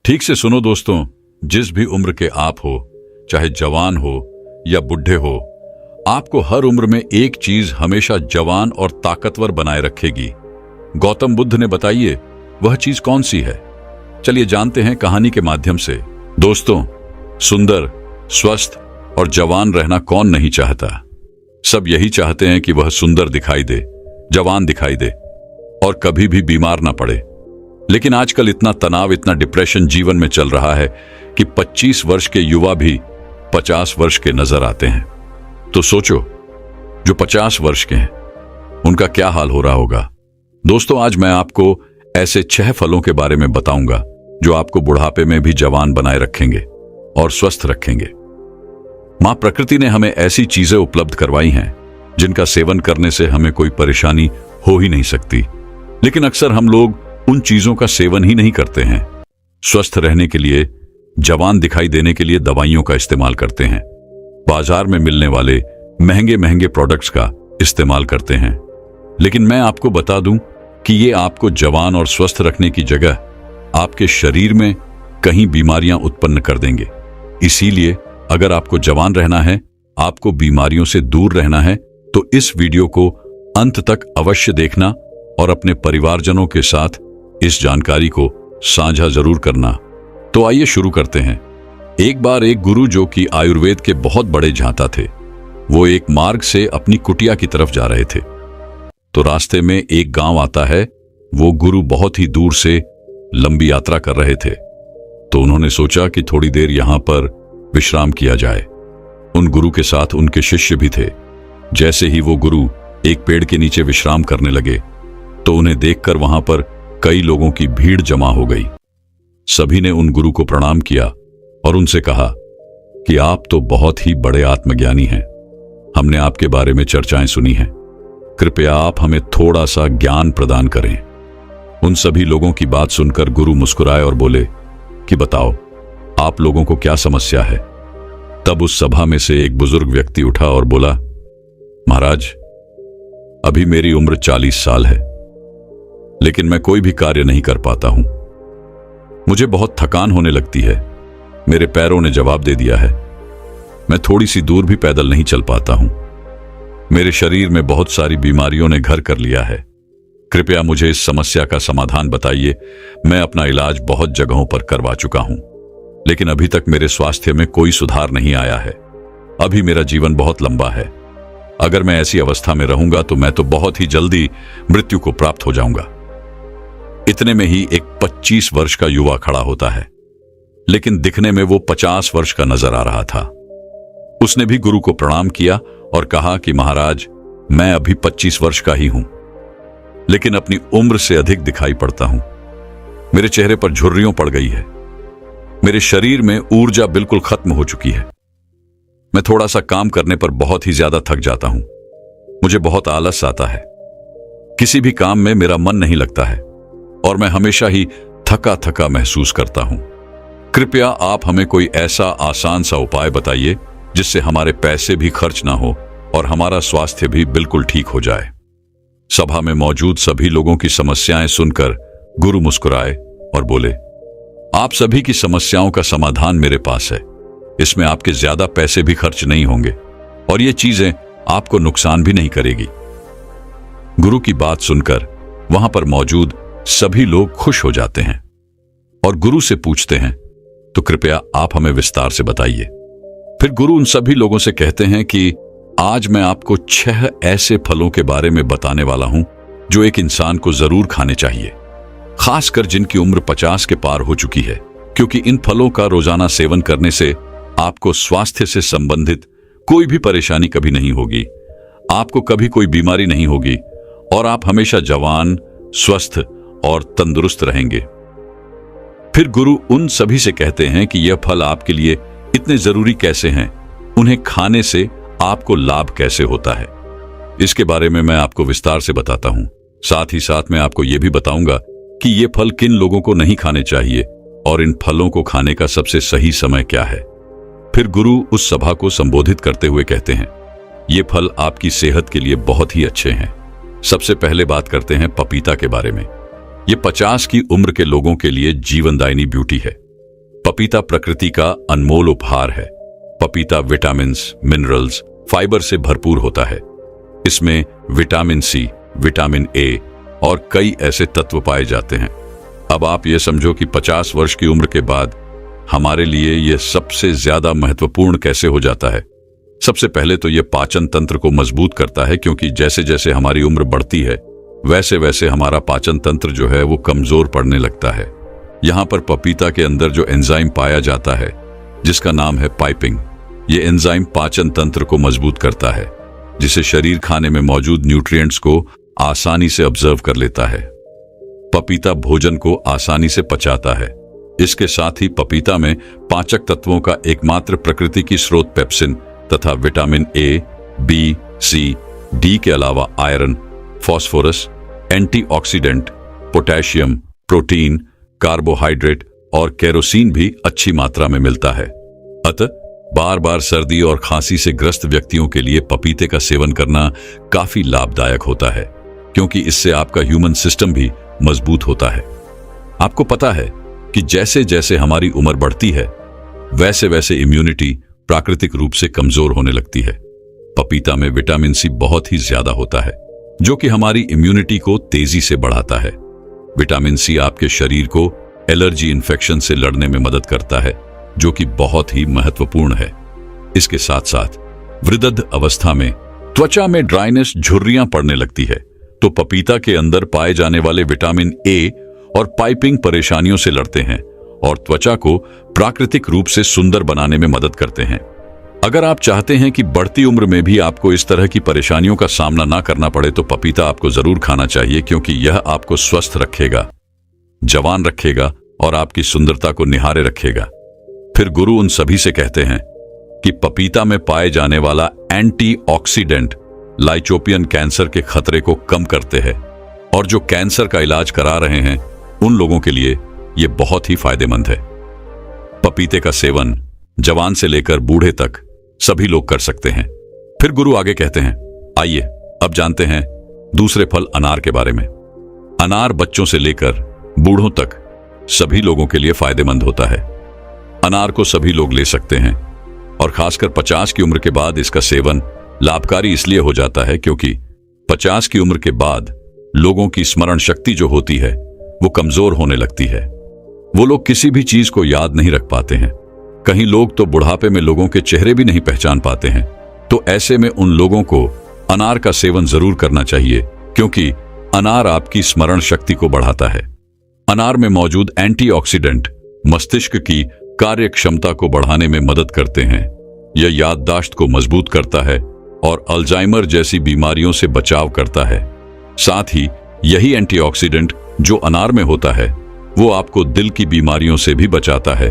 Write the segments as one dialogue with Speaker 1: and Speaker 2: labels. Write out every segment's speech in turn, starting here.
Speaker 1: ठीक से सुनो दोस्तों, जिस भी उम्र के आप हो, चाहे जवान हो या बुढ़े हो, आपको हर उम्र में एक चीज हमेशा जवान और ताकतवर बनाए रखेगी। गौतम बुद्ध ने बताइए वह चीज कौन सी है। चलिए जानते हैं कहानी के माध्यम से। दोस्तों, सुंदर, स्वस्थ और जवान रहना कौन नहीं चाहता। सब यही चाहते हैं कि वह सुंदर दिखाई दे, जवान दिखाई दे और कभी भी बीमार ना पड़े। लेकिन आजकल इतना तनाव, इतना डिप्रेशन जीवन में चल रहा है कि 25 वर्ष के युवा भी 50 वर्ष के नजर आते हैं। तो सोचो, जो 50 वर्ष के हैं उनका क्या हाल हो रहा होगा। दोस्तों, आज मैं आपको ऐसे 6 फलों के बारे में बताऊंगा जो आपको बुढ़ापे में भी जवान बनाए रखेंगे और स्वस्थ रखेंगे। मां प्रकृति ने हमें ऐसी चीजें उपलब्ध करवाई हैं जिनका सेवन करने से हमें कोई परेशानी हो ही नहीं सकती। लेकिन अक्सर हम लोग उन चीजों का सेवन ही नहीं करते हैं। स्वस्थ रहने के लिए, जवान दिखाई देने के लिए दवाइयों का इस्तेमाल करते हैं। बाजार में मिलने वाले महंगे महंगे प्रोडक्ट्स का इस्तेमाल करते हैं। लेकिन मैं आपको बता दूं कि ये आपको जवान और स्वस्थ रखने की जगह आपके शरीर में कहीं बीमारियां उत्पन्न कर देंगे। इसीलिए अगर आपको जवान रहना है, आपको बीमारियों से दूर रहना है, तो इस वीडियो को अंत तक अवश्य देखना और अपने परिवारजनों के साथ इस जानकारी को साझा जरूर करना। तो आइए शुरू करते हैं। एक बार एक गुरु, जो कि आयुर्वेद के बहुत बड़े झांता थे, वो एक मार्ग से अपनी कुटिया की तरफ जा रहे थे। तो रास्ते में एक गांव आता है। वो गुरु बहुत ही दूर से लंबी यात्रा कर रहे थे, तो उन्होंने सोचा कि थोड़ी देर यहां पर विश्राम किया जाए। उन गुरु के साथ उनके शिष्य भी थे। जैसे ही वो गुरु एक पेड़ के नीचे विश्राम करने लगे, तो उन्हें देखकर वहां पर कई लोगों की भीड़ जमा हो गई। सभी ने उन गुरु को प्रणाम किया और उनसे कहा कि आप तो बहुत ही बड़े आत्मज्ञानी हैं। हमने आपके बारे में चर्चाएं सुनी हैं। कृपया आप हमें थोड़ा सा ज्ञान प्रदान करें। उन सभी लोगों की बात सुनकर गुरु मुस्कुराए और बोले कि बताओ, आप लोगों को क्या समस्या है। तब उस सभा में से एक बुजुर्ग व्यक्ति उठा और बोला, महाराज, अभी मेरी उम्र 40 साल है, लेकिन मैं कोई भी कार्य नहीं कर पाता हूं। मुझे बहुत थकान होने लगती है। मेरे पैरों ने जवाब दे दिया है। मैं थोड़ी सी दूर भी पैदल नहीं चल पाता हूं। मेरे शरीर में बहुत सारी बीमारियों ने घर कर लिया है। कृपया मुझे इस समस्या का समाधान बताइए। मैं अपना इलाज बहुत जगहों पर करवा चुका हूं, लेकिन अभी तक मेरे स्वास्थ्य में कोई सुधार नहीं आया है। अभी मेरा जीवन बहुत लंबा है। अगर मैं ऐसी अवस्था में रहूंगा तो मैं तो बहुत ही जल्दी मृत्यु को प्राप्त हो जाऊंगा। इतने में ही एक 25 वर्ष का युवा खड़ा होता है, लेकिन दिखने में वो 50 वर्ष का नजर आ रहा था। उसने भी गुरु को प्रणाम किया और कहा कि महाराज, मैं अभी 25 वर्ष का ही हूं, लेकिन अपनी उम्र से अधिक दिखाई पड़ता हूं। मेरे चेहरे पर झुर्रियों पड़ गई है। मेरे शरीर में ऊर्जा बिल्कुल खत्म हो चुकी है। मैं थोड़ा सा काम करने पर बहुत ही ज्यादा थक जाता हूं। मुझे बहुत आलस आता है। किसी भी काम में मेरा मन नहीं लगता है और मैं हमेशा ही थका थका महसूस करता हूं। कृपया आप हमें कोई ऐसा आसान सा उपाय बताइए जिससे हमारे पैसे भी खर्च ना हो और हमारा स्वास्थ्य भी बिल्कुल ठीक हो जाए। सभा में मौजूद सभी लोगों की समस्याएं सुनकर गुरु मुस्कुराए और बोले, आप सभी की समस्याओं का समाधान मेरे पास है। इसमें आपके ज्यादा पैसे भी खर्च नहीं होंगे और ये चीजें आपको नुकसान भी नहीं करेगी। गुरु की बात सुनकर वहां पर मौजूद सभी लोग खुश हो जाते हैं और गुरु से पूछते हैं, तो कृपया आप हमें विस्तार से बताइए। फिर गुरु उन सभी लोगों से कहते हैं कि आज मैं आपको 6 ऐसे फलों के बारे में बताने वाला हूं जो एक इंसान को जरूर खाने चाहिए, खासकर जिनकी उम्र 50 के पार हो चुकी है, क्योंकि इन फलों का रोजाना सेवन करने से आपको स्वास्थ्य से संबंधित कोई भी परेशानी कभी नहीं होगी। आपको कभी कोई बीमारी नहीं होगी और आप हमेशा जवान, स्वस्थ और तंदुरुस्त रहेंगे। फिर गुरु उन सभी से कहते हैं कि यह फल आपके लिए इतने जरूरी कैसे हैं, उन्हें खाने से आपको लाभ कैसे होता है। इसके बारे में मैं आपको विस्तार से बताता हूं। साथ ही साथ मैं आपको यह भी बताऊंगा कि ये फल किन लोगों को नहीं खाने चाहिए और इन फलों को खाने का सबसे सही समय क्या है। फिर गुरु उस सभा को संबोधित करते हुए कहते हैं, ये फल आपकी सेहत के लिए बहुत ही अच्छे हैं। सबसे पहले बात करते हैं पपीता के बारे में। ये 50 की उम्र के लोगों के लिए जीवनदायिनी ब्यूटी है। पपीता प्रकृति का अनमोल उपहार है। पपीता विटामिन्स, मिनरल्स, फाइबर से भरपूर होता है। इसमें विटामिन सी, विटामिन ए और कई ऐसे तत्व पाए जाते हैं। अब आप ये समझो कि 50 वर्ष की उम्र के बाद हमारे लिए यह सबसे ज्यादा महत्वपूर्ण कैसे हो जाता है। सबसे पहले तो यह पाचन तंत्र को मजबूत करता है, क्योंकि जैसे जैसे हमारी उम्र बढ़ती है वैसे वैसे हमारा पाचन तंत्र जो है वो कमजोर पड़ने लगता है। यहां पर पपीता के अंदर जो एंजाइम पाया जाता है जिसका नाम है पाइपिंग, ये एंजाइम पाचन तंत्र को मजबूत करता है, जिसे शरीर खाने में मौजूद न्यूट्रिएंट्स को आसानी से ऑब्जर्व कर लेता है। पपीता भोजन को आसानी से पचाता है। इसके साथ ही पपीता में पाचक तत्वों का एकमात्र प्रकृति की स्रोत पेप्सिन तथा vitamin A, B, C, D के अलावा iron, phosphorus, antioxidant, potassium, protein, carbohydrate और केरोसिन भी अच्छी मात्रा में मिलता है। अतः बार बार सर्दी और खांसी से ग्रस्त व्यक्तियों के लिए पपीते का सेवन करना काफी लाभदायक होता है, क्योंकि इससे आपका ह्यूमन सिस्टम भी मजबूत होता है। आपको पता है कि जैसे जैसे हमारी उम्र बढ़ती है वैसे वैसे इम्यूनिटी प्राकृतिक रूप से कमजोर होने लगती है। पपीता में विटामिन सी बहुत ही ज्यादा होता है, जो कि हमारी इम्यूनिटी को तेजी से बढ़ाता है। विटामिन सी आपके शरीर को एलर्जी इन्फेक्शन से लड़ने में मदद करता है, जो कि बहुत ही महत्वपूर्ण है। इसके साथ साथ वृद्ध अवस्था में त्वचा में ड्राइनेस, झुर्रियां पड़ने लगती है, तो पपीता के अंदर पाए जाने वाले विटामिन ए और पाइपिंग परेशानियों से लड़ते हैं और त्वचा को प्राकृतिक रूप से सुंदर बनाने में मदद करते हैं। अगर आप चाहते हैं कि बढ़ती उम्र में भी आपको इस तरह की परेशानियों का सामना ना करना पड़े तो पपीता आपको जरूर खाना चाहिए, क्योंकि यह आपको स्वस्थ रखेगा, जवान रखेगा और आपकी सुंदरता को निहारे रखेगा। फिर गुरु उन सभी से कहते हैं कि पपीता में पाए जाने वाला एंटीऑक्सीडेंट लाइकोपियन कैंसर के खतरे को कम करते हैं, और जो कैंसर का इलाज करा रहे हैं उन लोगों के लिए यह बहुत ही फायदेमंद है। पपीते का सेवन जवान से लेकर बूढ़े तक सभी लोग कर सकते हैं। फिर गुरु आगे कहते हैं, आइए अब जानते हैं दूसरे फल अनार के बारे में। अनार बच्चों से लेकर बूढ़ों तक सभी लोगों के लिए फायदेमंद होता है। अनार को सभी लोग ले सकते हैं और खासकर 50 की उम्र के बाद इसका सेवन लाभकारी इसलिए हो जाता है क्योंकि 50 की उम्र के बाद लोगों की स्मरण शक्ति जो होती है वो कमजोर होने लगती है। वो लोग किसी भी चीज को याद नहीं रख पाते हैं। कहीं लोग तो बुढ़ापे में लोगों के चेहरे भी नहीं पहचान पाते हैं। तो ऐसे में उन लोगों को अनार का सेवन जरूर करना चाहिए, क्योंकि अनार आपकी स्मरण शक्ति को बढ़ाता है। अनार में मौजूद एंटीऑक्सीडेंट मस्तिष्क की कार्य क्षमता को बढ़ाने में मदद करते हैं। यह याददाश्त को मजबूत करता है और अल्जाइमर जैसी बीमारियों से बचाव करता है। साथ ही यही एंटीऑक्सीडेंट जो अनार में होता है वो आपको दिल की बीमारियों से भी बचाता है।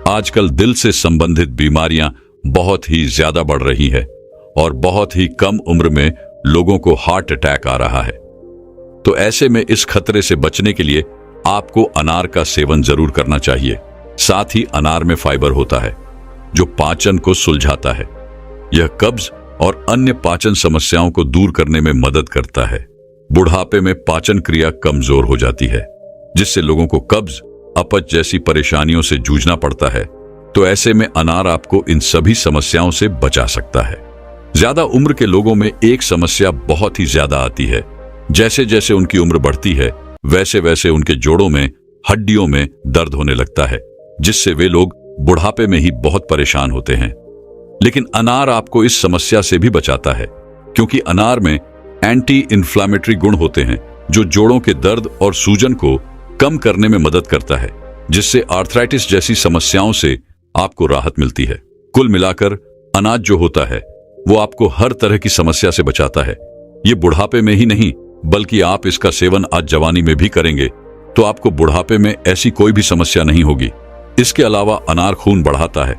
Speaker 1: आजकल दिल से संबंधित बीमारियां बहुत ही ज्यादा बढ़ रही है और बहुत ही कम उम्र में लोगों को हार्ट अटैक आ रहा है। तो ऐसे में इस खतरे से बचने के लिए आपको अनार का सेवन जरूर करना चाहिए। साथ ही अनार में फाइबर होता है जो पाचन को सुलझाता है। यह कब्ज और अन्य पाचन समस्याओं को दूर करने में मदद करता है। बुढ़ापे में पाचन क्रिया कमजोर हो जाती है, जिससे लोगों को कब्ज, अपच जैसी परेशानियों से जूझना पड़ता है। तो ऐसे में अनार आपको इन सभी समस्याओं से बचा सकता है। ज्यादा उम्र के लोगों में एक समस्या बहुत ही ज्यादा आती है। जैसे जैसे उनकी उम्र बढ़ती है वैसे वैसे उनके जोड़ों में, हड्डियों में दर्द होने लगता है, जिससे वे लोग बुढ़ापे में ही बहुत परेशान होते हैं। लेकिन अनार आपको इस समस्या से भी बचाता है, क्योंकि अनार में एंटी इन्फ्लामेटरी गुण होते हैं जो जोड़ों के दर्द और सूजन को कम करने में मदद करता है, जिससे आर्थराइटिस जैसी समस्याओं से आपको राहत मिलती है। कुल मिलाकर अनाज जो होता है वो आपको हर तरह की समस्या से बचाता है। ये बुढ़ापे में ही नहीं बल्कि आप इसका सेवन आज जवानी में भी करेंगे तो आपको बुढ़ापे में ऐसी कोई भी समस्या नहीं होगी। इसके अलावा अनार खून बढ़ाता है,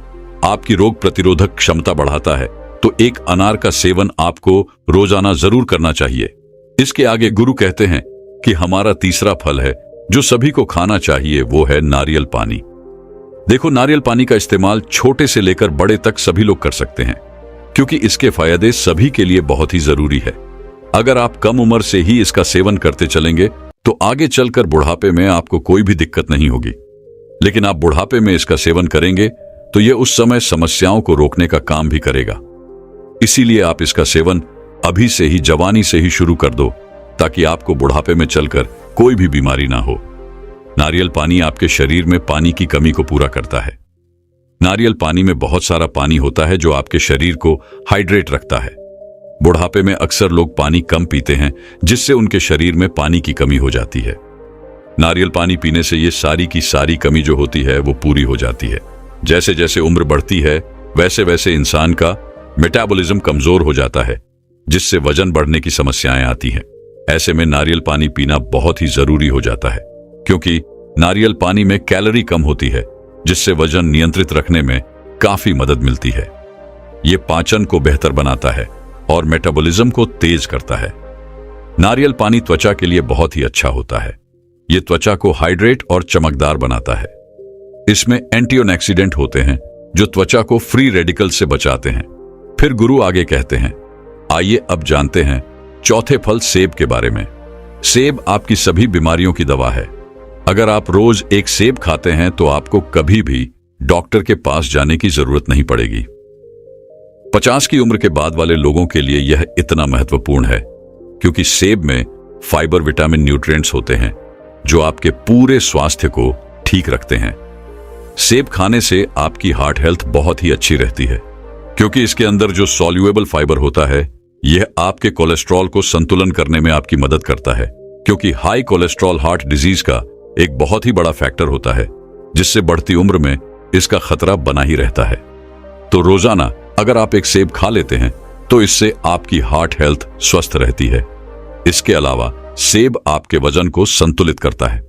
Speaker 1: आपकी रोग प्रतिरोधक क्षमता बढ़ाता है। तो एक अनार का सेवन आपको रोजाना जरूर करना चाहिए। इसके आगे गुरु कहते हैं कि हमारा तीसरा फल है जो सभी को खाना चाहिए, वो है नारियल पानी। देखो, नारियल पानी का इस्तेमाल छोटे से लेकर बड़े तक सभी लोग कर सकते हैं, क्योंकि इसके फायदे सभी के लिए बहुत ही जरूरी है। अगर आप कम उम्र से ही इसका सेवन करते चलेंगे तो आगे चलकर बुढ़ापे में आपको कोई भी दिक्कत नहीं होगी। लेकिन आप बुढ़ापे में इसका सेवन करेंगे तो यह उस समय समस्याओं को रोकने का काम भी करेगा। इसीलिए आप इसका सेवन अभी से ही, जवानी से ही शुरू कर दो, ताकि आपको बुढ़ापे में चलकर कोई भी बीमारी ना हो। नारियल पानी आपके शरीर में पानी की कमी को पूरा करता है। नारियल पानी में बहुत सारा पानी होता है जो आपके शरीर को हाइड्रेट रखता है। बुढ़ापे में अक्सर लोग पानी कम पीते हैं, जिससे उनके शरीर में पानी की कमी हो जाती है। नारियल पानी पीने से ये सारी की सारी कमी जो होती है वो पूरी हो जाती है। जैसे जैसे उम्र बढ़ती है वैसे वैसे इंसान का मेटाबॉलिज्म कमजोर हो जाता है, जिससे वजन बढ़ने की समस्याएं आती हैं। ऐसे में नारियल पानी पीना बहुत ही जरूरी हो जाता है, क्योंकि नारियल पानी में कैलोरी कम होती है, जिससे वजन नियंत्रित रखने में काफी मदद मिलती है। ये पाचन को बेहतर बनाता है और मेटाबॉलिज्म को तेज करता है। नारियल पानी त्वचा के लिए बहुत ही अच्छा होता है। ये त्वचा को हाइड्रेट और चमकदार बनाता है। इसमें एंटीऑक्सीडेंट होते हैं जो त्वचा को फ्री रेडिकल से बचाते हैं। फिर गुरु आगे कहते हैं, आइए अब जानते हैं चौथे फल सेब के बारे में। सेब आपकी सभी बीमारियों की दवा है। अगर आप रोज एक सेब खाते हैं तो आपको कभी भी डॉक्टर के पास जाने की जरूरत नहीं पड़ेगी। 50 की उम्र के बाद वाले लोगों के लिए यह इतना महत्वपूर्ण है क्योंकि सेब में फाइबर, विटामिन, न्यूट्रिएंट्स होते हैं जो आपके पूरे स्वास्थ्य को ठीक रखते हैं। सेब खाने से आपकी हार्ट हेल्थ बहुत ही अच्छी रहती है, क्योंकि इसके अंदर जो सॉल्युएबल फाइबर होता है यह आपके कोलेस्ट्रॉल को संतुलन करने में आपकी मदद करता है, क्योंकि हाई कोलेस्ट्रॉल हार्ट डिजीज का एक बहुत ही बड़ा फैक्टर होता है, जिससे बढ़ती उम्र में इसका खतरा बना ही रहता है। तो रोजाना अगर आप एक सेब खा लेते हैं तो इससे आपकी हार्ट हेल्थ स्वस्थ रहती है। इसके अलावा सेब आपके वजन को संतुलित करता है।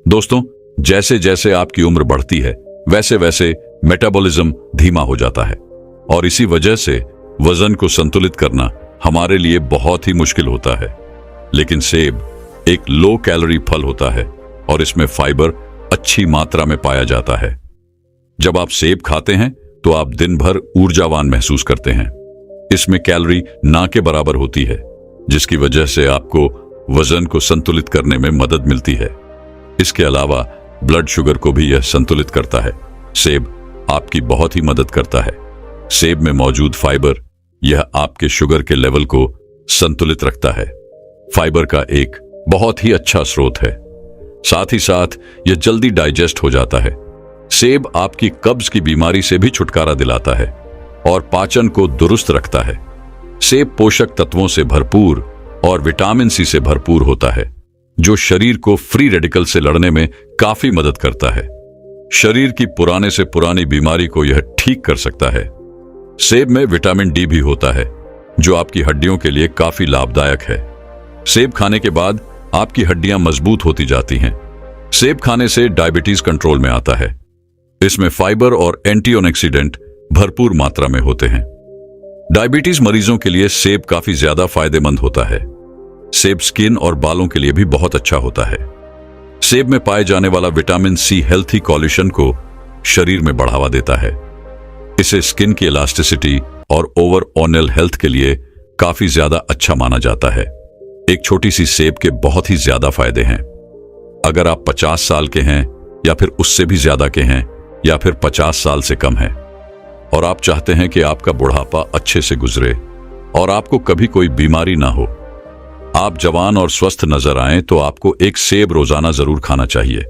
Speaker 1: दोस्तों, जैसे जैसे आपकी उम्र बढ़ती है वैसे वैसे मेटाबॉलिज्म धीमा हो जाता है और इसी वजह से वजन को संतुलित करना हमारे लिए बहुत ही मुश्किल होता है। लेकिन सेब एक लो कैलोरी फल होता है और इसमें फाइबर अच्छी मात्रा में पाया जाता है। जब आप सेब खाते हैं तो आप दिन भर ऊर्जावान महसूस करते हैं। इसमें कैलोरी ना के बराबर होती है, जिसकी वजह से आपको वजन को संतुलित करने में मदद मिलती है। इसके अलावा ब्लड शुगर को भी यह संतुलित करता है। सेब आपकी बहुत ही मदद करता है। सेब में मौजूद फाइबर यह आपके शुगर के लेवल को संतुलित रखता है। फाइबर का एक बहुत ही अच्छा स्रोत है। साथ ही साथ यह जल्दी डाइजेस्ट हो जाता है। सेब आपकी कब्ज की बीमारी से भी छुटकारा दिलाता है और पाचन को दुरुस्त रखता है। सेब पोषक तत्वों से भरपूर और विटामिन सी से भरपूर होता है, जो शरीर को फ्री रेडिकल से लड़ने में काफी मदद करता है। शरीर की पुराने से पुरानी बीमारी को यह ठीक कर सकता है। सेब में विटामिन डी भी होता है, जो आपकी हड्डियों के लिए काफी लाभदायक है। सेब खाने के बाद आपकी हड्डियां मजबूत होती जाती हैं। सेब खाने से डायबिटीज कंट्रोल में आता है। इसमें फाइबर और एंटीऑक्सीडेंट भरपूर मात्रा में होते हैं। डायबिटीज मरीजों के लिए सेब काफी ज्यादा फायदेमंद होता है। सेब स्किन और बालों के लिए भी बहुत अच्छा होता है। सेब में पाए जाने वाला विटामिन सी हेल्थी कोलेजन को शरीर में बढ़ावा देता है। इसे स्किन की इलास्टिसिटी और ओवरऑल हेल्थ के लिए काफी ज्यादा अच्छा माना जाता है। एक छोटी सी सेब के बहुत ही ज्यादा फायदे हैं। अगर आप 50 साल के हैं या फिर उससे भी ज्यादा के हैं या फिर 50 साल से कम हैं और आप चाहते हैं कि आपका बुढ़ापा अच्छे से गुजरे और आपको कभी कोई बीमारी ना हो, आप जवान और स्वस्थ नजर आएं, तो आपको एक सेब रोजाना जरूर खाना चाहिए।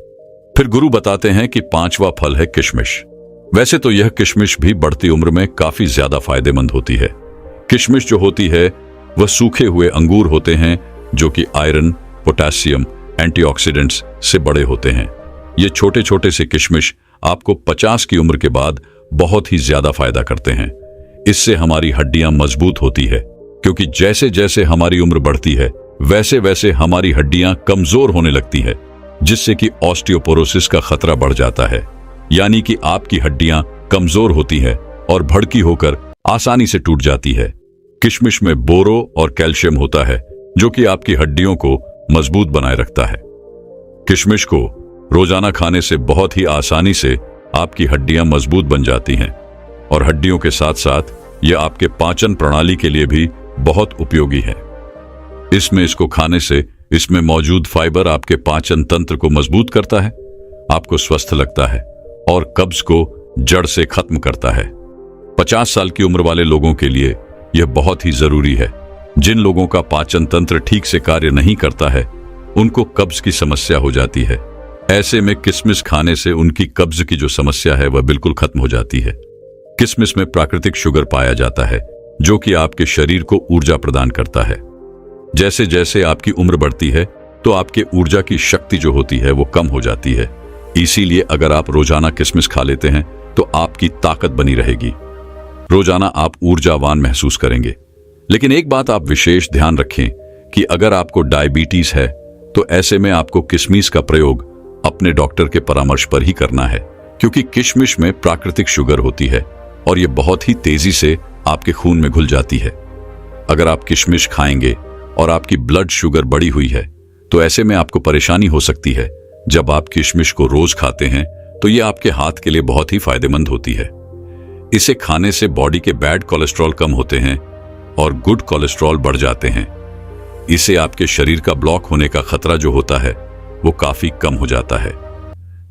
Speaker 1: फिर गुरु बताते हैं कि 5वां फल है किशमिश। वैसे तो यह किशमिश भी बढ़ती उम्र में काफी ज्यादा फायदेमंद होती है। किशमिश जो होती है वह सूखे हुए अंगूर होते हैं जो कि आयरन, पोटेशियम, एंटीऑक्सीडेंट्स से बड़े होते हैं। ये छोटे छोटे से किशमिश आपको 50 की उम्र के बाद बहुत ही ज्यादा फायदा करते हैं। इससे हमारी हड्डियां मजबूत होती है, क्योंकि जैसे जैसे हमारी उम्र बढ़ती है वैसे वैसे हमारी हड्डियां कमजोर होने लगती है, जिससे कि ऑस्टियोपोरोसिस का खतरा बढ़ जाता है। यानी कि आपकी हड्डियां कमजोर होती है और भड़की होकर आसानी से टूट जाती है। किशमिश में बोरो और कैल्शियम होता है, जो कि आपकी हड्डियों को मजबूत बनाए रखता है। किशमिश को रोजाना खाने से बहुत ही आसानी से आपकी हड्डियां मजबूत बन जाती हैं और हड्डियों के साथ साथ यह आपके पाचन प्रणाली के लिए भी बहुत उपयोगी है। इसको खाने से इसमें मौजूद फाइबर आपके पाचन तंत्र को मजबूत करता है आपको स्वस्थ लगता है और कब्ज को जड़ से खत्म करता है। 50 साल की उम्र वाले लोगों के लिए यह बहुत ही जरूरी है। जिन लोगों का पाचन तंत्र ठीक से कार्य नहीं करता है, उनको कब्ज की समस्या हो जाती है। ऐसे में किशमिश खाने से उनकी कब्ज की जो समस्या है वह बिल्कुल खत्म हो जाती है। किशमिश में प्राकृतिक शुगर पाया जाता है, जो कि आपके शरीर को ऊर्जा प्रदान करता है। जैसे जैसे आपकी उम्र बढ़ती है तो आपके ऊर्जा की शक्ति जो होती है वो कम हो जाती है। इसीलिए अगर आप रोजाना किशमिश खा लेते हैं तो आपकी ताकत बनी रहेगी। रोजाना आप ऊर्जावान महसूस करेंगे। लेकिन एक बात आप विशेष ध्यान रखें कि अगर आपको डायबिटीज है तो ऐसे में आपको किशमिश का प्रयोग अपने डॉक्टर के परामर्श पर ही करना है, क्योंकि किशमिश में प्राकृतिक शुगर होती है और यह बहुत ही तेजी से आपके खून में घुल जाती है। अगर आप किशमिश खाएंगे और आपकी ब्लड शुगर बढ़ी हुई है तो ऐसे में आपको परेशानी हो सकती है। जब आप किशमिश को रोज खाते हैं तो यह आपके हाथ के लिए बहुत ही फायदेमंद होती है। इसे खाने से बॉडी के बैड कोलेस्ट्रॉल कम होते हैं और गुड कोलेस्ट्रॉल बढ़ जाते हैं। इसे आपके शरीर का ब्लॉक होने का खतरा जो होता है वो काफी कम हो जाता है।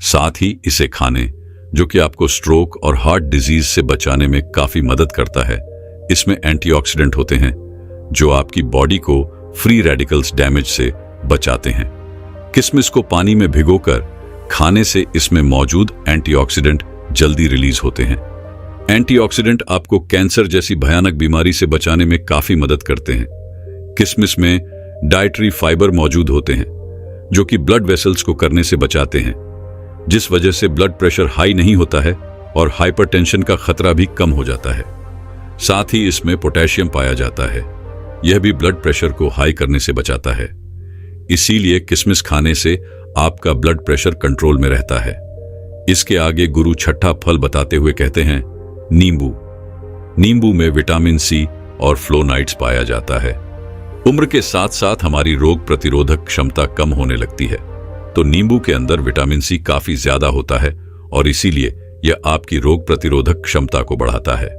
Speaker 1: साथ ही इसे खाने, जो कि आपको स्ट्रोक और हार्ट डिजीज से बचाने में काफी मदद करता है। इसमें एंटीऑक्सीडेंट होते हैं जो आपकी बॉडी को फ्री रेडिकल्स डैमेज से बचाते हैं। किशमिश को पानी में भिगोकर खाने से इसमें मौजूद एंटीऑक्सीडेंट जल्दी रिलीज होते हैं। एंटीऑक्सीडेंट आपको कैंसर जैसी भयानक बीमारी से बचाने में काफी मदद करते हैं। किशमिश में डाइटरी फाइबर मौजूद होते हैं जो कि ब्लड वेसल्स को करने से बचाते हैं, जिस वजह से ब्लड प्रेशर हाई नहीं होता है और हाइपरटेंशन का खतरा भी कम हो जाता है। साथ ही इसमें पोटेशियम पाया जाता है, यह भी ब्लड प्रेशर को हाई करने से बचाता है। इसीलिए किशमिश खाने से आपका ब्लड प्रेशर कंट्रोल में रहता है। इसके आगे गुरु छठा फल बताते हुए कहते हैं नींबू। नींबू में विटामिन सी और फ्लोनाइड्स पाया जाता है। उम्र के साथ साथ हमारी रोग प्रतिरोधक क्षमता कम होने लगती है, तो नींबू के अंदर विटामिन सी काफी ज्यादा होता है और इसीलिए यह आपकी रोग प्रतिरोधक क्षमता को बढ़ाता है।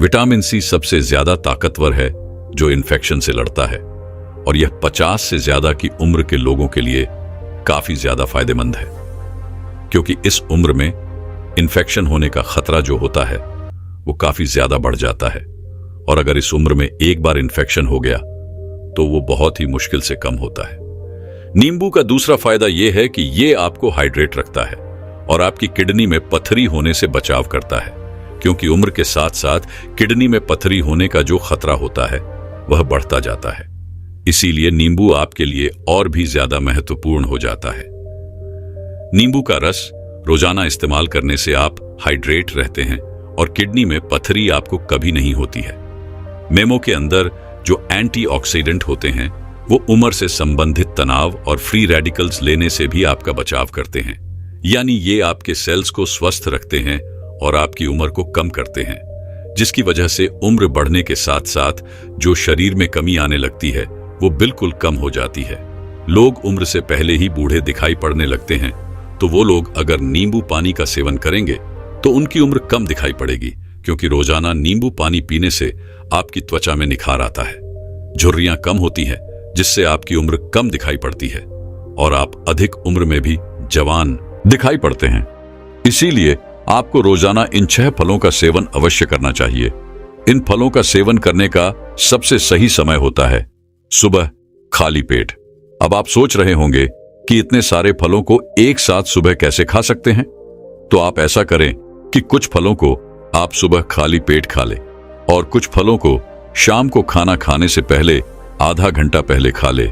Speaker 1: विटामिन सी सबसे ज्यादा ताकतवर है जो इन्फेक्शन से लड़ता है और यह 50 से ज्यादा की उम्र के लोगों के लिए काफी ज्यादा फायदेमंद है, क्योंकि इस उम्र में इन्फेक्शन होने का खतरा जो होता है वो काफी ज्यादा बढ़ जाता है और अगर इस उम्र में एक बार इन्फेक्शन हो गया तो वो बहुत ही मुश्किल से कम होता है। नींबू का दूसरा फायदा यह है कि यह आपको हाइड्रेट रखता है और आपकी किडनी में पथरी होने से बचाव करता है, क्योंकि उम्र के साथ साथ किडनी में पथरी होने का जो खतरा होता है वह बढ़ता जाता है। इसीलिए नींबू आपके लिए और भी ज्यादा महत्वपूर्ण हो जाता है। नींबू का रस रोजाना इस्तेमाल करने से आप हाइड्रेट रहते हैं और किडनी में पथरी आपको कभी नहीं होती है। मेमो के अंदर जो एंटीऑक्सीडेंट होते हैं वो उम्र से संबंधित तनाव और फ्री रेडिकल्स लेने से भी आपका बचाव करते हैं, यानी ये आपके सेल्स को स्वस्थ रखते हैं और आपकी उम्र को कम करते हैं, जिसकी वजह से उम्र बढ़ने के साथ साथ जो शरीर में कमी आने लगती है वो बिल्कुल कम हो जाती है। लोग उम्र से पहले ही बूढ़े दिखाई पड़ने लगते हैं, तो वो लोग अगर नींबू पानी का सेवन करेंगे तो उनकी उम्र कम दिखाई पड़ेगी, क्योंकि रोजाना नींबू पानी पीने से आपकी त्वचा में निखार आता है, झुर्रियां कम होती हैं, जिससे आपकी उम्र कम दिखाई पड़ती है और आप अधिक उम्र में भी जवान दिखाई पड़ते हैं। इसीलिए आपको रोजाना इन 6 फलों का सेवन अवश्य करना चाहिए। इन फलों का सेवन करने का सबसे सही समय होता है सुबह खाली पेट। अब आप सोच रहे होंगे कि इतने सारे फलों को एक साथ सुबह कैसे खा सकते हैं, तो आप ऐसा करें कि कुछ फलों को आप सुबह खाली पेट खा लें और कुछ फलों को शाम को खाना खाने से पहले आधा घंटा पहले खा ले।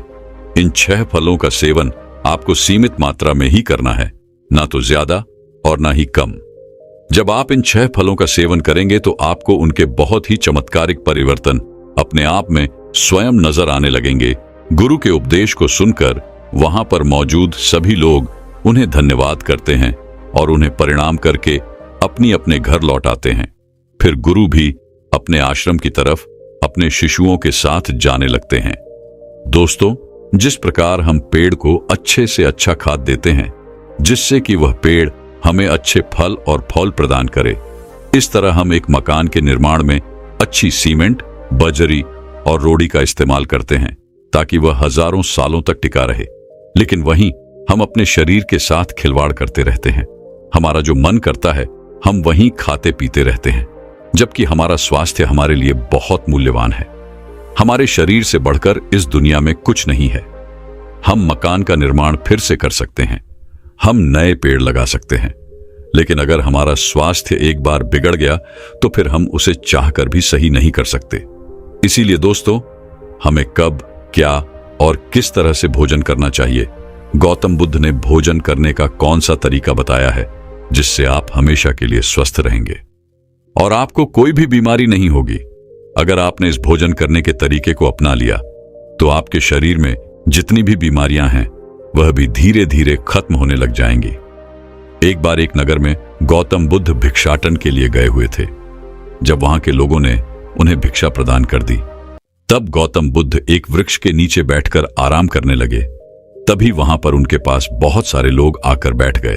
Speaker 1: इन 6 फलों का सेवन आपको सीमित मात्रा में ही करना है, ना तो ज्यादा और ना ही कम। जब आप इन 6 फलों का सेवन करेंगे तो आपको उनके बहुत ही चमत्कारिक परिवर्तन अपने आप में स्वयं नजर आने लगेंगे। गुरु के उपदेश को सुनकर वहां पर मौजूद सभी लोग उन्हें धन्यवाद करते हैं और उन्हें प्रणाम करके अपनी अपने घर लौट आते हैं। फिर गुरु भी अपने आश्रम की तरफ अपने शिशुओं के साथ जाने लगते हैं। दोस्तों, जिस प्रकार हम पेड़ को अच्छे से अच्छा खाद देते हैं जिससे कि वह पेड़ हमें अच्छे फल और फल प्रदान करे, इस तरह हम एक मकान के निर्माण में अच्छी सीमेंट, बजरी और रोड़ी का इस्तेमाल करते हैं ताकि वह हजारों सालों तक टिका रहे। लेकिन वहीं हम अपने शरीर के साथ खिलवाड़ करते रहते हैं। हमारा जो मन करता है हम वहीं खाते पीते रहते हैं, जबकि हमारा स्वास्थ्य हमारे लिए बहुत मूल्यवान है। हमारे शरीर से बढ़कर इस दुनिया में कुछ नहीं है। हम मकान का निर्माण फिर से कर सकते हैं, हम नए पेड़ लगा सकते हैं, लेकिन अगर हमारा स्वास्थ्य एक बार बिगड़ गया तो फिर हम उसे चाहकर भी सही नहीं कर सकते। इसीलिए दोस्तों, हमें कब, क्या और किस तरह से भोजन करना चाहिए, गौतम बुद्ध ने भोजन करने का कौन सा तरीका बताया है जिससे आप हमेशा के लिए स्वस्थ रहेंगे और आपको कोई भी बीमारी नहीं होगी। अगर आपने इस भोजन करने के तरीके को अपना लिया तो आपके शरीर में जितनी भी बीमारियां हैं वह भी धीरे धीरे खत्म होने लग जाएंगी। एक बार एक नगर में गौतम बुद्ध भिक्षाटन के लिए गए हुए थे। जब वहां के लोगों ने उन्हें भिक्षा प्रदान कर दी, तब गौतम बुद्ध एक वृक्ष के नीचे बैठकर आराम करने लगे। तभी वहां पर उनके पास बहुत सारे लोग आकर बैठ गए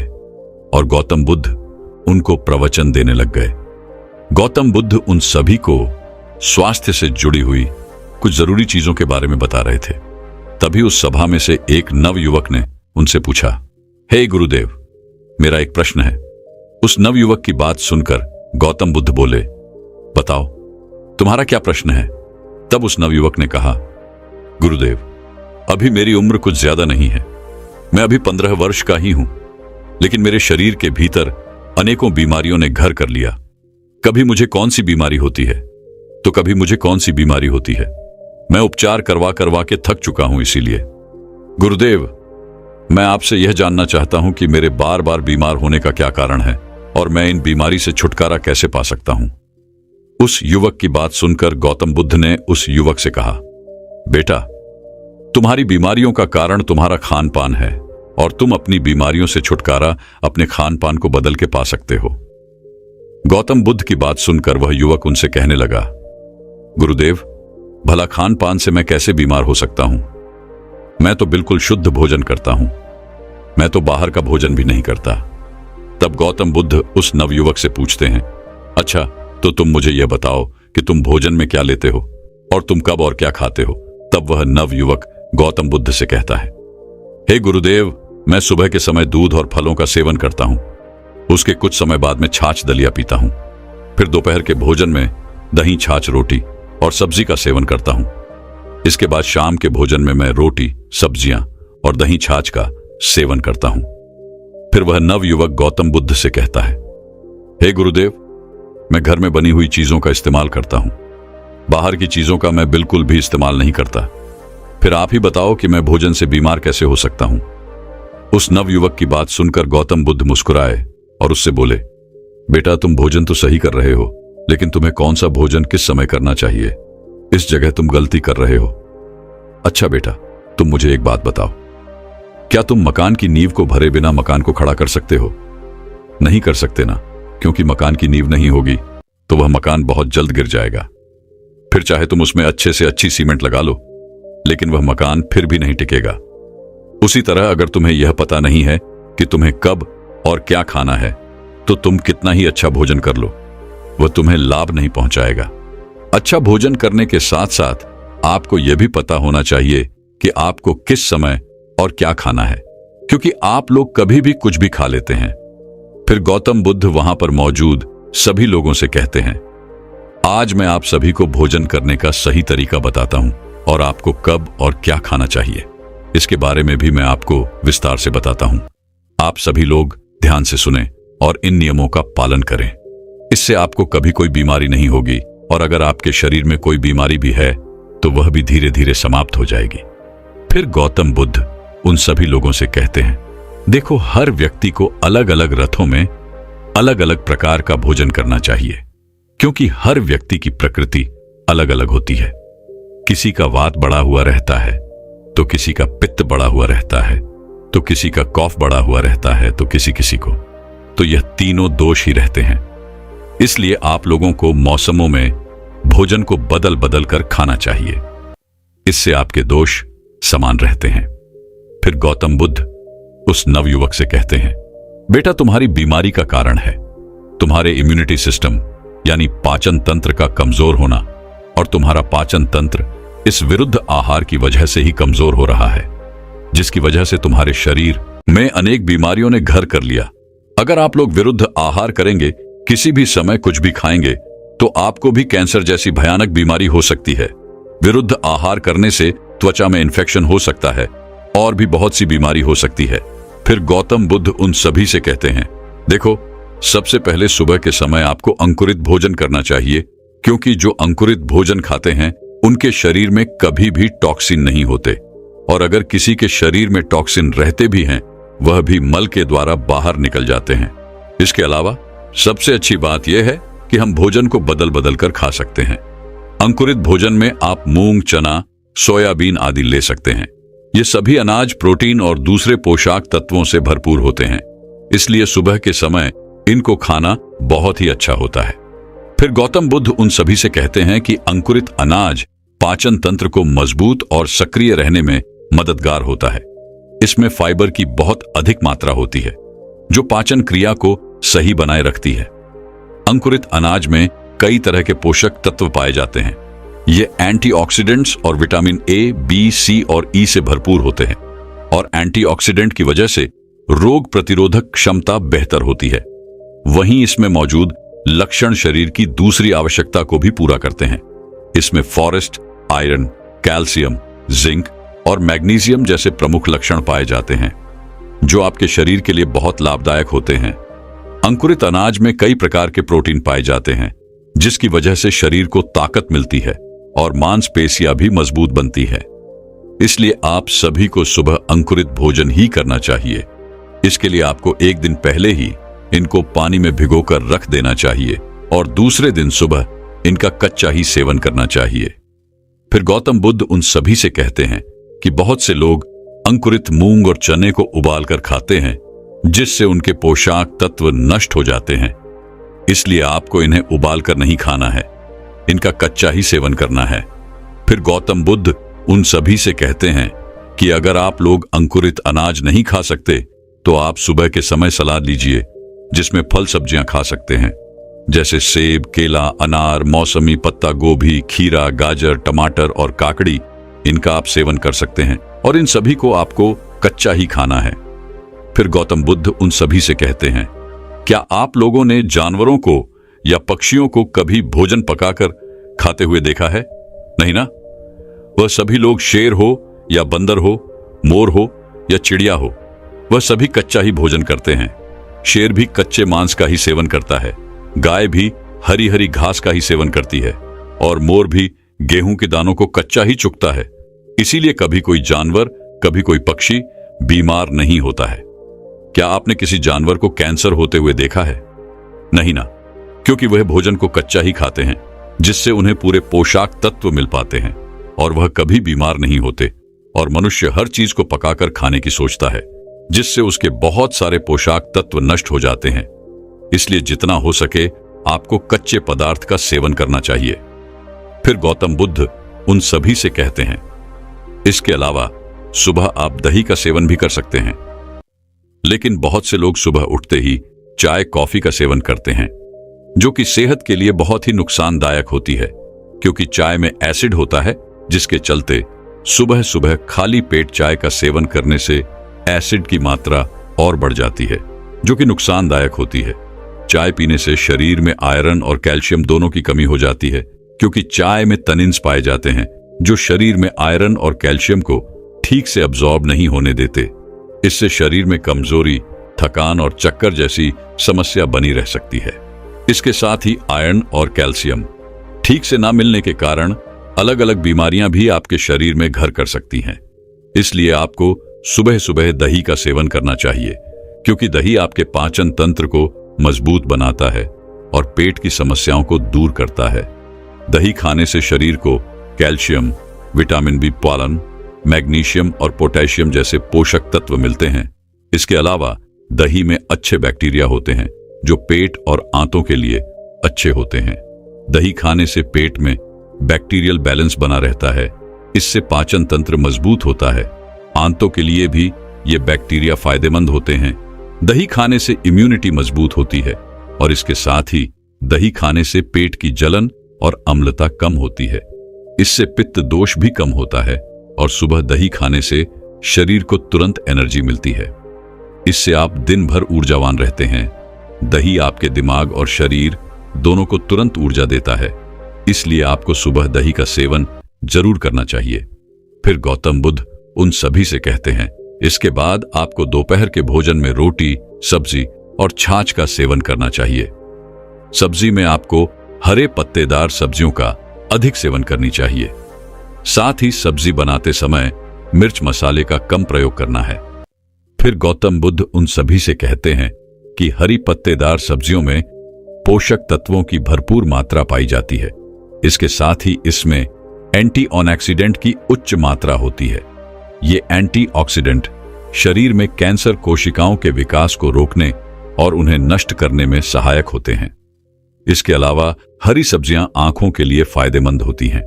Speaker 1: और गौतम बुद्ध उनको प्रवचन देने लग गए। गौतम बुद्ध उन सभी को स्वास्थ्य से जुड़ी हुई कुछ जरूरी चीजों के बारे में बता रहे थे। तभी उस सभा में से एक नवयुवक ने उनसे पूछा, हे गुरुदेव, मेरा एक प्रश्न है। उस नवयुवक की बात सुनकर गौतम बुद्ध बोले, बताओ तुम्हारा क्या प्रश्न है। तब उस नवयुवक ने कहा, गुरुदेव, अभी मेरी उम्र कुछ ज्यादा नहीं है, मैं अभी 15 वर्ष का ही हूं, लेकिन मेरे शरीर के भीतर अनेकों बीमारियों ने घर कर लिया। कभी मुझे कौन सी बीमारी होती है तो कभी मुझे कौन सी बीमारी होती है। मैं उपचार करवा करवा के थक चुका हूं। इसीलिए गुरुदेव, मैं आपसे यह जानना चाहता हूं कि मेरे बार बार बीमार होने का क्या कारण है और मैं इन बीमारी से छुटकारा कैसे पा सकता हूं। उस युवक की बात सुनकर गौतम बुद्ध ने उस युवक से कहा, बेटा, तुम्हारी बीमारियों का कारण तुम्हारा खान पान है और तुम अपनी बीमारियों से छुटकारा अपने खान पान को बदल के पा सकते हो। गौतम बुद्ध की बात सुनकर वह युवक उनसे कहने लगा, गुरुदेव, भला खान पान से मैं कैसे बीमार हो सकता हूं। मैं तो बिल्कुल शुद्ध भोजन करता हूं, मैं तो बाहर का भोजन भी नहीं करता। तब गौतम बुद्ध उस नवयुवक से पूछते हैं, अच्छा, तो तुम मुझे यह बताओ कि तुम भोजन में क्या लेते हो और तुम कब और क्या खाते हो। तब वह नवयुवक गौतम बुद्ध से कहता है, हे गुरुदेव, मैं सुबह के समय दूध और फलों का सेवन करता हूं, उसके कुछ समय बाद में छाछ दलिया पीता हूं, फिर दोपहर के भोजन में दही, छाछ, रोटी और सब्जी का सेवन करता हूं। इसके बाद शाम के भोजन में मैं रोटी, सब्जियां और दही, छाछ का सेवन करता हूं। फिर वह नवयुवक गौतम बुद्ध से कहता है, हे गुरुदेव, मैं घर में बनी हुई चीजों का इस्तेमाल करता हूं, बाहर की चीजों का मैं बिल्कुल भी इस्तेमाल नहीं करता। फिर आप ही बताओ कि मैं भोजन से बीमार कैसे हो सकता हूं। उस नवयुवक की बात सुनकर गौतम बुद्ध मुस्कुराए और उससे बोले, बेटा, तुम भोजन तो सही कर रहे हो, लेकिन तुम्हें कौन सा भोजन किस समय करना चाहिए, इस जगह तुम गलती कर रहे हो। अच्छा बेटा, तुम मुझे एक बात बताओ, क्या तुम मकान की नींव को भरे बिना मकान को खड़ा कर सकते हो? नहीं कर सकते ना, क्योंकि मकान की नींव नहीं होगी तो वह मकान बहुत जल्द गिर जाएगा। फिर चाहे तुम उसमें अच्छे से अच्छी सीमेंट लगा लो, लेकिन वह मकान फिर भी नहीं टिकेगा। उसी तरह अगर तुम्हें यह पता नहीं है कि तुम्हें कब और क्या खाना है, तो तुम कितना ही अच्छा भोजन कर लो, वह तुम्हें लाभ नहीं पहुंचाएगा। अच्छा भोजन करने के साथ साथ आपको यह भी पता होना चाहिए कि आपको किस समय और क्या खाना है, क्योंकि आप लोग कभी भी कुछ भी खा लेते हैं। फिर गौतम बुद्ध वहां पर मौजूद सभी लोगों से कहते हैं, आज मैं आप सभी को भोजन करने का सही तरीका बताता हूं और आपको कब और क्या खाना चाहिए इसके बारे में भी मैं आपको विस्तार से बताता हूं। आप सभी लोग ध्यान से सुने और इन नियमों का पालन करें। इससे आपको कभी कोई बीमारी नहीं होगी और अगर आपके शरीर में कोई बीमारी भी है तो वह भी धीरे धीरे समाप्त हो जाएगी। फिर गौतम बुद्ध उन सभी लोगों से कहते हैं, देखो, हर व्यक्ति को अलग अलग रथों में अलग अलग प्रकार का भोजन करना चाहिए, क्योंकि हर व्यक्ति की प्रकृति अलग अलग होती है। किसी का वात बढ़ा हुआ रहता है तो किसी का पित्त बढ़ा हुआ रहता है, तो किसी का कफ बढ़ा हुआ रहता है, तो किसी को तो यह तीनों दोष ही रहते हैं। इसलिए आप लोगों को मौसमों में भोजन को बदल बदल कर खाना चाहिए, इससे आपके दोष समान रहते हैं। फिर गौतम बुद्ध उस नवयुवक से कहते हैं, बेटा, तुम्हारी बीमारी का कारण है तुम्हारे इम्यूनिटी सिस्टम यानी पाचन तंत्र का कमजोर होना, और तुम्हारा पाचन तंत्र इस विरुद्ध आहार की वजह से ही कमजोर हो रहा है, जिसकी वजह से तुम्हारे शरीर में अनेक बीमारियों ने घर कर लिया। अगर आप लोग विरुद्ध आहार करेंगे, किसी भी समय कुछ भी खाएंगे, तो आपको भी कैंसर जैसी भयानक बीमारी हो सकती है। विरुद्ध आहार करने से त्वचा में इन्फेक्शन हो सकता है और भी बहुत सी बीमारी हो सकती है। फिर गौतम बुद्ध उन सभी से कहते हैं, देखो, सबसे पहले सुबह के समय आपको अंकुरित भोजन करना चाहिए, क्योंकि जो अंकुरित भोजन खाते हैं उनके शरीर में कभी भी टॉक्सिन नहीं होते, और अगर किसी के शरीर में टॉक्सिन रहते भी हैं, वह भी मल के द्वारा बाहर निकल जाते हैं। इसके अलावा सबसे अच्छी बात यह है कि हम भोजन को बदल बदल कर खा सकते हैं। अंकुरित भोजन में आप मूंग, चना, सोयाबीन आदि ले सकते हैं। ये सभी अनाज प्रोटीन और दूसरे पोषक तत्वों से भरपूर होते हैं, इसलिए सुबह के समय इनको खाना बहुत ही अच्छा होता है। फिर गौतम बुद्ध उन सभी से कहते हैं कि अंकुरित अनाज पाचन तंत्र को मजबूत और सक्रिय रहने में मददगार होता है। इसमें फाइबर की बहुत अधिक मात्रा होती है, जो पाचन क्रिया को सही बनाए रखती है। अंकुरित अनाज में कई तरह के पोषक तत्व पाए जाते हैं। ये एंटीऑक्सीडेंट्स और विटामिन ए, बी, सी और ई से भरपूर होते हैं, और एंटीऑक्सीडेंट की वजह से रोग प्रतिरोधक क्षमता बेहतर होती है। वहीं इसमें मौजूद लक्षण शरीर की दूसरी आवश्यकता को भी पूरा करते हैं। इसमें फॉरेस्ट, आयरन, कैल्शियम, जिंक और मैग्नीशियम जैसे प्रमुख लक्षण पाए जाते हैं, जो आपके शरीर के लिए बहुत लाभदायक होते हैं। अंकुरित अनाज में कई प्रकार के प्रोटीन पाए जाते हैं, जिसकी वजह से शरीर को ताकत मिलती है और मांसपेशियां भी मजबूत बनती है। इसलिए आप सभी को सुबह अंकुरित भोजन ही करना चाहिए। इसके लिए आपको एक दिन पहले ही इनको पानी में भिगोकर रख देना चाहिए और दूसरे दिन सुबह इनका कच्चा ही सेवन करना चाहिए। फिर गौतम बुद्ध उन सभी से कहते हैं कि बहुत से लोग अंकुरित मूंग और चने को उबालकर खाते हैं, जिससे उनके पोषक तत्व नष्ट हो जाते हैं। इसलिए आपको इन्हें उबालकर नहीं खाना है, इनका कच्चा ही सेवन करना है। फिर गौतम बुद्ध उन सभी से कहते हैं कि अगर आप लोग अंकुरित अनाज नहीं खा सकते, तो आप सुबह के समय सलाद लीजिए, जिसमें फल सब्जियां खा सकते हैं, जैसे सेब, केला, अनार, मौसमी पत्ता गोभी, खीरा, गाजर, टमाटर और काकड़ी। इनका आप सेवन कर सकते हैं और इन सभी को आपको कच्चा ही खाना है। फिर गौतम बुद्ध उन सभी से कहते हैं, क्या आप लोगों ने जानवरों को या पक्षियों को कभी भोजन पकाकर खाते हुए देखा है? नहीं ना? वह सभी लोग, शेर हो या बंदर हो, मोर हो या चिड़िया हो, वह सभी कच्चा ही भोजन करते हैं। शेर भी कच्चे मांस का ही सेवन करता है, गाय भी हरी हरी घास का ही सेवन करती है, और मोर भी गेहूं के दानों को कच्चा ही चुगता है। इसीलिए कभी कोई जानवर, कभी कोई पक्षी बीमार नहीं होता है। क्या आपने किसी जानवर को कैंसर होते हुए देखा है? नहीं ना, क्योंकि वह भोजन को कच्चा ही खाते हैं, जिससे उन्हें पूरे पोषक तत्व मिल पाते हैं और वह कभी बीमार नहीं होते। और मनुष्य हर चीज को पकाकर खाने की सोचता है, जिससे उसके बहुत सारे पोषक तत्व नष्ट हो जाते हैं। इसलिए जितना हो सके आपको कच्चे पदार्थ का सेवन करना चाहिए। फिर गौतम बुद्ध उन सभी से कहते हैं, इसके अलावा सुबह आप दही का सेवन भी कर सकते हैं। लेकिन बहुत से लोग सुबह उठते ही चाय, कॉफी का सेवन करते हैं, जो कि सेहत के लिए बहुत ही नुकसानदायक होती है, क्योंकि चाय में एसिड होता है, जिसके चलते सुबह सुबह खाली पेट चाय का सेवन करने से एसिड की मात्रा और बढ़ जाती है, जो कि नुकसानदायक होती है। चाय पीने से शरीर में आयरन और कैल्शियम दोनों की कमी हो जाती है, क्योंकि चाय में तनिन्स पाए जाते हैं, जो शरीर में आयरन और कैल्शियम को ठीक से अब्जॉर्ब नहीं होने देते। इससे शरीर में कमजोरी, थकान और चक्कर जैसी समस्या बनी रह सकती है। इसके साथ ही आयरन और कैल्शियम ठीक से ना मिलने के कारण अलग अलग बीमारियां भी आपके शरीर में घर कर सकती हैं। इसलिए आपको सुबह सुबह दही का सेवन करना चाहिए, क्योंकि दही आपके पाचन तंत्र को मजबूत बनाता है और पेट की समस्याओं को दूर करता है। दही खाने से शरीर को कैल्शियम, विटामिन बी, पालन, मैग्नीशियम और पोटेशियम जैसे पोषक तत्व मिलते हैं। इसके अलावा दही में अच्छे बैक्टीरिया होते हैं, जो पेट और आंतों के लिए अच्छे होते हैं। दही खाने से पेट में बैक्टीरियल बैलेंस बना रहता है, इससे पाचन तंत्र मजबूत होता है। आंतों के लिए भी ये बैक्टीरिया फायदेमंद होते हैं। दही खाने से इम्यूनिटी मजबूत होती है, और इसके साथ ही दही खाने से पेट की जलन और अम्लता कम होती है। इससे पित्त दोष भी कम होता है, और सुबह दही खाने से शरीर को तुरंत एनर्जी मिलती है। इससे आप दिन भर ऊर्जावान रहते हैं। दही आपके दिमाग और शरीर दोनों को तुरंत ऊर्जा देता है, इसलिए आपको सुबह दही का सेवन जरूर करना चाहिए। फिर गौतम बुद्ध उन सभी से कहते हैं, इसके बाद आपको दोपहर के भोजन में रोटी, सब्जी और छाछ का सेवन करना चाहिए। सब्जी में आपको हरे पत्तेदार सब्जियों का अधिक सेवन करनी चाहिए। साथ ही सब्जी बनाते समय मिर्च मसाले का कम प्रयोग करना है। फिर गौतम बुद्ध उन सभी से कहते हैं कि हरी पत्तेदार सब्जियों में पोषक तत्वों की भरपूर मात्रा पाई जाती है। इसके साथ ही इसमें एंटीऑक्सीडेंट की उच्च मात्रा होती है। ये एंटीऑक्सीडेंट शरीर में कैंसर कोशिकाओं के विकास को रोकने और उन्हें नष्ट करने में सहायक होते हैं। इसके अलावा हरी सब्जियां आंखों के लिए फायदेमंद होती हैं,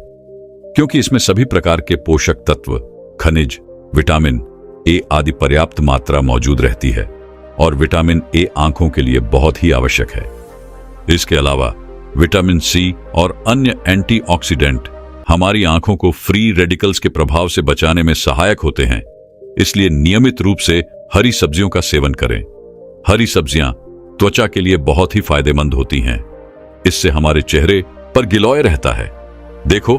Speaker 1: क्योंकि इसमें सभी प्रकार के पोषक तत्व, खनिज, विटामिन ए आदि पर्याप्त मात्रा मौजूद रहती है और विटामिन ए आंखों के लिए बहुत ही आवश्यक है। इसके अलावा विटामिन सी और अन्य एंटीऑक्सीडेंट हमारी आंखों को फ्री रेडिकल्स के प्रभाव से बचाने में सहायक होते हैं। इसलिए नियमित रूप से हरी सब्जियों का सेवन करें। हरी सब्जियां त्वचा के लिए बहुत ही फायदेमंद होती हैं। इससे हमारे चेहरे पर गिलोय रहता है। देखो,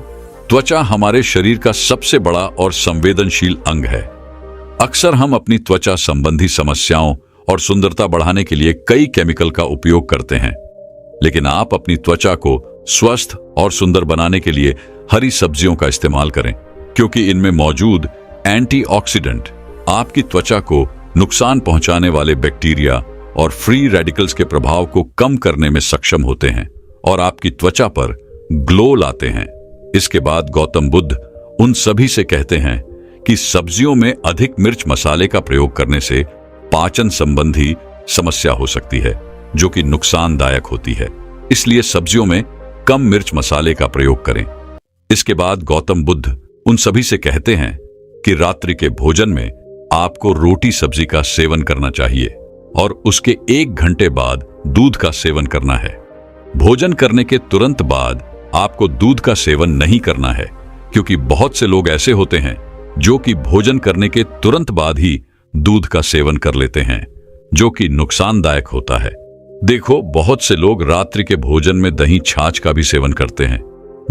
Speaker 1: त्वचा हमारे शरीर का सबसे बड़ा और संवेदनशील अंग है। अक्सर हम अपनी त्वचा संबंधी समस्याओं और सुंदरता बढ़ाने के लिए कई केमिकल का उपयोग करते हैं, लेकिन आप अपनी त्वचा को स्वस्थ और सुंदर बनाने के लिए हरी सब्जियों का इस्तेमाल करें, क्योंकि इनमें मौजूद एंटीऑक्सीडेंट आपकी त्वचा को नुकसान पहुंचाने वाले बैक्टीरिया और फ्री रेडिकल्स के प्रभाव को कम करने में सक्षम होते हैं और आपकी त्वचा पर ग्लो लाते हैं। इसके बाद गौतम बुद्ध उन सभी से कहते हैं कि सब्जियों में अधिक मिर्च मसाले का प्रयोग करने से पाचन संबंधी समस्या हो सकती है, जो कि नुकसानदायक होती है। इसलिए सब्जियों में कम मिर्च मसाले का प्रयोग करें। इसके बाद गौतम बुद्ध उन सभी से कहते हैं कि रात्रि के भोजन में आपको रोटी सब्जी का सेवन करना चाहिए और उसके 1 घंटे बाद दूध का सेवन करना है। भोजन करने के तुरंत बाद आपको दूध का सेवन नहीं करना है, क्योंकि बहुत से लोग ऐसे होते हैं जो कि भोजन करने के तुरंत बाद ही दूध का सेवन कर लेते हैं, जो कि नुकसानदायक होता है। देखो, बहुत से लोग रात्रि के भोजन में दही छाछ का भी सेवन करते हैं,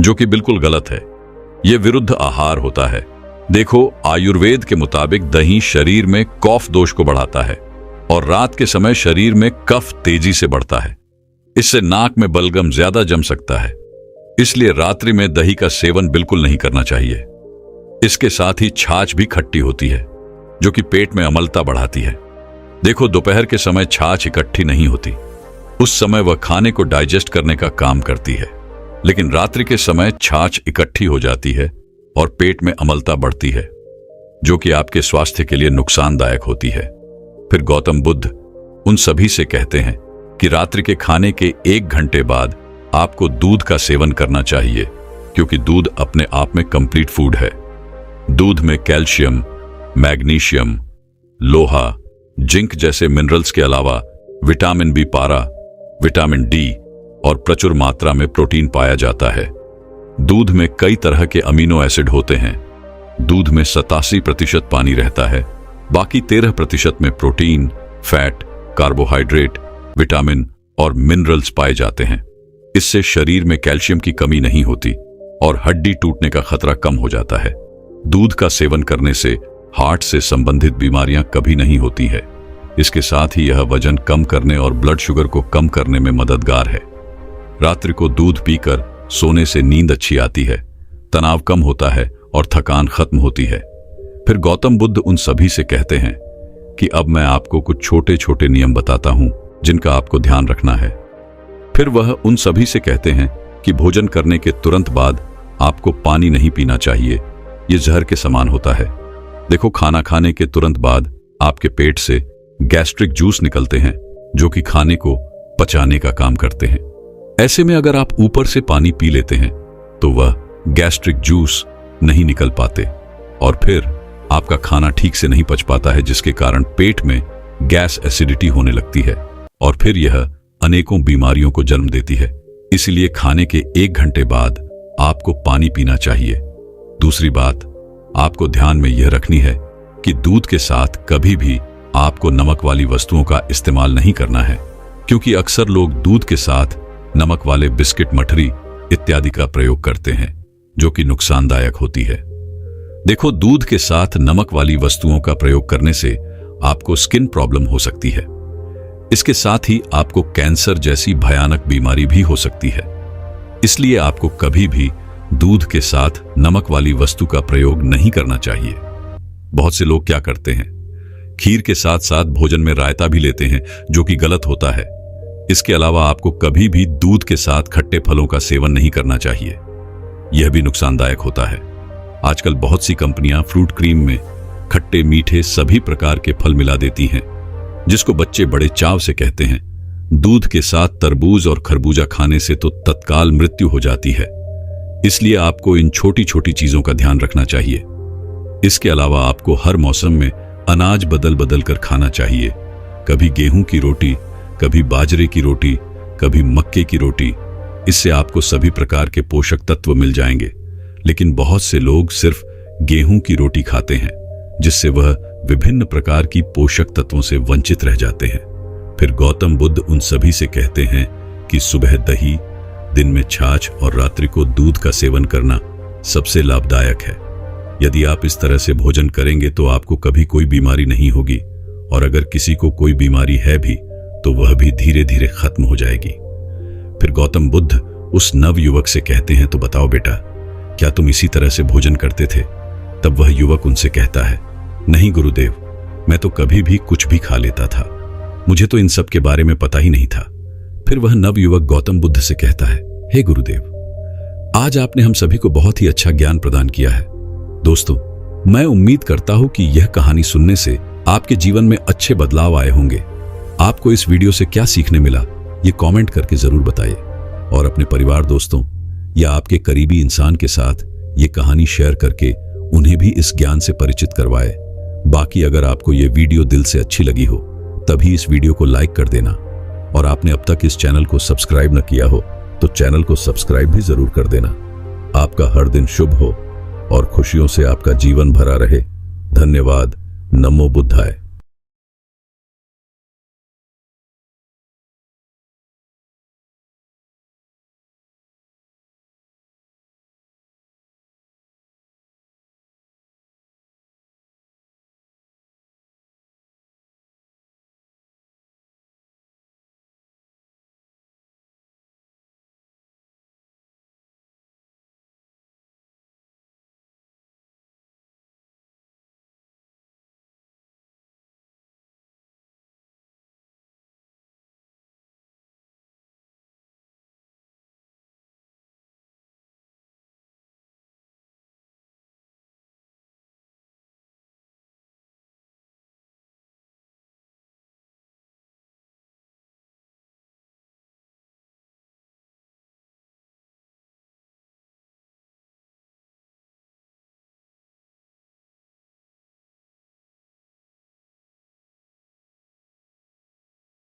Speaker 1: जो कि बिल्कुल गलत है। यह विरुद्ध आहार होता है। देखो, आयुर्वेद के मुताबिक दही शरीर में कफ दोष को बढ़ाता है और रात के समय शरीर में कफ तेजी से बढ़ता है। इससे नाक में बलगम ज्यादा जम सकता है। इसलिए रात्रि में दही का सेवन बिल्कुल नहीं करना चाहिए। इसके साथ ही छाछ भी खट्टी होती है, जो कि पेट में अम्लता बढ़ाती है। देखो, दोपहर के समय छाछ इकट्ठी नहीं होती। उस समय वह खाने को डाइजेस्ट करने का काम करती है, लेकिन रात्रि के समय छाछ इकट्ठी हो जाती है और पेट में अम्लता बढ़ती है, जो कि आपके स्वास्थ्य के लिए नुकसानदायक होती है। फिर गौतम बुद्ध उन सभी से कहते हैं कि रात्रि के खाने के 1 घंटे बाद आपको दूध का सेवन करना चाहिए, क्योंकि दूध अपने आप में कंप्लीट फूड है। दूध में कैल्शियम, मैग्नीशियम, लोहा, जिंक जैसे मिनरल्स के अलावा विटामिन बी12, विटामिन डी और प्रचुर मात्रा में प्रोटीन पाया जाता है। दूध में कई तरह के अमीनो एसिड होते हैं। दूध में 87% पानी रहता है, बाकी 13% में प्रोटीन, फैट, कार्बोहाइड्रेट, विटामिन और मिनरल्स पाए जाते हैं। इससे शरीर में कैल्शियम की कमी नहीं होती और हड्डी टूटने का खतरा कम हो जाता है। दूध का सेवन करने से हार्ट से संबंधित बीमारियां कभी नहीं होती है। इसके साथ ही यह वजन कम करने और ब्लड शुगर को कम करने में मददगार है। रात्रि को दूध पीकर सोने से नींद अच्छी आती है, तनाव कम होता है और थकान खत्म होती है। फिर गौतम बुद्ध उन सभी से कहते हैं कि अब मैं आपको कुछ छोटे छोटे नियम बताता हूं जिनका आपको ध्यान रखना है। फिर वह उन सभी से कहते हैं कि भोजन करने के तुरंत बाद आपको पानी नहीं पीना चाहिए। यह जहर के समान होता है। देखो, खाना खाने के तुरंत बाद आपके पेट से गैस्ट्रिक जूस निकलते हैं, जो कि खाने को पचाने का काम करते हैं। ऐसे में अगर आप ऊपर से पानी पी लेते हैं तो वह गैस्ट्रिक जूस नहीं निकल पाते और फिर आपका खाना ठीक से नहीं पच पाता है, जिसके कारण पेट में गैस एसिडिटी होने लगती है और फिर यह अनेकों बीमारियों को जन्म देती है। इसलिए खाने के 1 घंटे बाद आपको पानी पीना चाहिए। दूसरी बात आपको ध्यान में यह रखनी है कि दूध के साथ कभी भी आपको नमक वाली वस्तुओं का इस्तेमाल नहीं करना है, क्योंकि अक्सर लोग दूध के साथ नमक वाले बिस्किट, मठरी इत्यादि का प्रयोग करते हैं, जो कि नुकसानदायक होती है। देखो, दूध के साथ नमक वाली वस्तुओं का प्रयोग करने से आपको स्किन प्रॉब्लम हो सकती है। इसके साथ ही आपको कैंसर जैसी भयानक बीमारी भी हो सकती है। इसलिए आपको कभी भी दूध के साथ नमक वाली वस्तु का प्रयोग नहीं करना चाहिए। बहुत से लोग क्या करते हैं, खीर के साथ साथ भोजन में रायता भी लेते हैं, जो कि गलत होता है। इसके अलावा आपको कभी भी दूध के साथ खट्टे फलों का सेवन नहीं करना चाहिए, यह भी नुकसानदायक होता है। आजकल बहुत सी कंपनियां फ्रूट क्रीम में खट्टे मीठे सभी प्रकार के फल मिला देती हैं, जिसको बच्चे बड़े चाव से कहते हैं। दूध के साथ तरबूज और खरबूजा खाने से तो तत्काल मृत्यु हो जाती है। इसलिए आपको इन छोटी छोटी चीजों का ध्यान रखना चाहिए। इसके अलावा आपको हर मौसम में अनाज बदल बदल कर खाना चाहिए। कभी गेहूं की रोटी, कभी बाजरे की रोटी, कभी मक्के की रोटी। इससे आपको सभी प्रकार के पोषक तत्व मिल जाएंगे। लेकिन बहुत से लोग सिर्फ गेहूं की रोटी खाते हैं, जिससे वह विभिन्न प्रकार की पोषक तत्वों से वंचित रह जाते हैं। फिर गौतम बुद्ध उन सभी से कहते हैं कि सुबह दही, दिन में छाछ और रात्रि को दूध का सेवन करना सबसे लाभदायक है। यदि आप इस तरह से भोजन करेंगे तो आपको कभी कोई बीमारी नहीं होगी, और अगर किसी को कोई बीमारी है भी तो वह भी धीरे धीरे खत्म हो जाएगी। फिर गौतम बुद्ध उस नव युवक से कहते हैं, तो बताओ बेटा, क्या तुम इसी तरह से भोजन करते थे? तब वह युवक उनसे कहता है, नहीं गुरुदेव, मैं तो कभी भी कुछ भी खा लेता था, मुझे तो इन सब के बारे में पता ही नहीं था। फिर वह नव युवक गौतम बुद्ध से कहता है, हे गुरुदेव, आज आपने हम सभी को बहुत ही अच्छा ज्ञान प्रदान किया है। दोस्तों, मैं उम्मीद करता हूं कि यह कहानी सुनने से आपके जीवन में अच्छे बदलाव आए होंगे। आपको इस वीडियो से क्या सीखने मिला, ये कमेंट करके जरूर बताइए, और अपने परिवार, दोस्तों या आपके करीबी इंसान के साथ ये कहानी शेयर करके उन्हें भी इस ज्ञान से परिचित करवाए। बाकी अगर आपको ये वीडियो दिल से अच्छी लगी हो तभी इस वीडियो को लाइक कर देना, और आपने अब तक इस चैनल को सब्सक्राइब न किया हो तो चैनल को सब्सक्राइब भी जरूर कर देना। आपका हर दिन शुभ हो और खुशियों से आपका जीवन भरा रहे। धन्यवाद। नमो बुद्धाय।